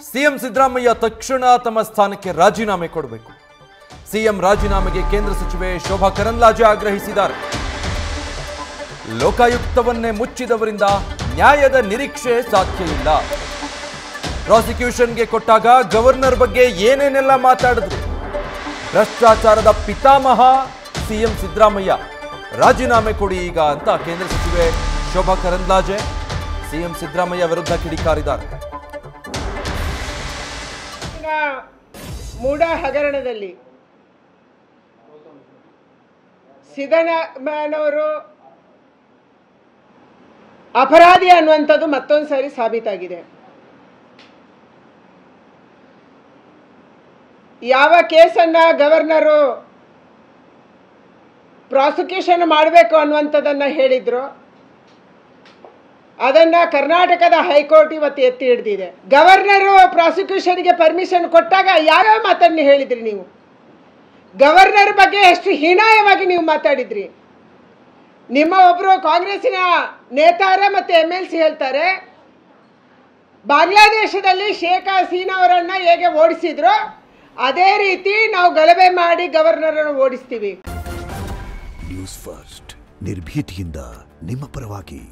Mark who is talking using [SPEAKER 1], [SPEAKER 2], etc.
[SPEAKER 1] CM Siddaramaiah ತಕ್ಷಣ ತಮ್ಮ ಸ್ಥಾನಕ್ಕೆ ರಾಜೀನಾಮೆ ಕೊಡಬೇಕು. ಸಿಎಂ ರಾಜೀನಾಮೆಗೆ ಕೇಂದ್ರ ಸಚಿವೆ ಶೋಭಾ ಕರಂದ್ಲಾಜೆ ಆಗ್ರಹಿಸಿದ್ದಾರೆ. ಲೋಕಾಯುಕ್ತವನ್ನೇ ಮುಚ್ಚಿದವರಿಂದ ನ್ಯಾಯದ ನಿರೀಕ್ಷೆ ಸಾಧ್ಯ ಇಲ್ಲ. ಪ್ರಾಸಿಕ್ಯೂಷನ್ಗೆ ಕೊಟ್ಟಾಗ ಗವರ್ನರ್ ಬಗ್ಗೆ ಏನೇನೆಲ್ಲ ಮಾತಾಡಿದ್ರು. ಭ್ರಷ್ಟಾಚಾರದ ಪಿತಾಮಹ ಸಿಎಂ ಸಿದ್ದರಾಮಯ್ಯ, ರಾಜೀನಾಮೆ ಕೊಡಿ ಈಗ ಅಂತ ಕೇಂದ್ರ ಸಚಿವೆ ಶೋಭಾ ಕರಂದ್ಲಾಜೆ ಸಿಎಂ ಸಿದ್ದರಾಮಯ್ಯ ವಿರುದ್ಧ ಕಿಡಿಕಾರಿದ್ದಾರೆ.
[SPEAKER 2] ಮೂಡ ಹಗರಣದಲ್ಲಿ ಸಿದ್ದರಾಮಯ್ಯನವರು ಅಪರಾಧಿ ಅನ್ನುವಂಥದ್ದು ಮತ್ತೊಂದು ಸಾರಿ ಸಾಬೀತಾಗಿದೆ. ಯಾವ ಕೇಸನ್ನ ಗವರ್ನರು ಪ್ರಾಸಿಕ್ಯೂಷನ್ ಮಾಡಬೇಕು ಅನ್ನುವಂಥದ್ದನ್ನ ಹೇಳಿದ್ರು, ಅದನ್ನ ಕರ್ನಾಟಕದ ಹೈಕೋರ್ಟ್ ಇವತ್ತು ಎತ್ತಿ ಹಿಡಿದಿದೆ. ಗವರ್ನರು ಪ್ರಾಸಿಕ್ಯೂಷನ್ಗೆ ಪರ್ಮಿಷನ್ ಕೊಟ್ಟಾಗ ಯಾವ್ಯಾವ ಮಾತನ್ನು ಹೇಳಿದ್ರಿ ನೀವು? ಗವರ್ನರ್ ಬಗ್ಗೆ ಎಷ್ಟು ಹೀನಾಯವಾಗಿ ನೀವು ಮಾತಾಡಿದ್ರಿ. ನಿಮ್ಮ ಒಬ್ಬರು ಕಾಂಗ್ರೆಸ್ಸಿನ ನೇತಾರ ಮತ್ತು MLC ಹೇಳ್ತಾರೆ, ಬಾಂಗ್ಲಾದೇಶದಲ್ಲಿ ಶೇಖ್ ಹಸೀನಾ ಅವರನ್ನ ಹೇಗೆ ಓಡಿಸಿದ್ರು ಅದೇ ರೀತಿ ನಾವು ಗಲಭೆ ಮಾಡಿ ಗವರ್ನರ್ ಅನ್ನು ಓಡಿಸ್ತೀವಿ.
[SPEAKER 3] ನ್ಯೂಸ್ ಫಸ್ಟ್, ನಿರ್ಭೀತಿಯಿಂದ ನಿಮ್ಮ ಪರವಾಗಿ.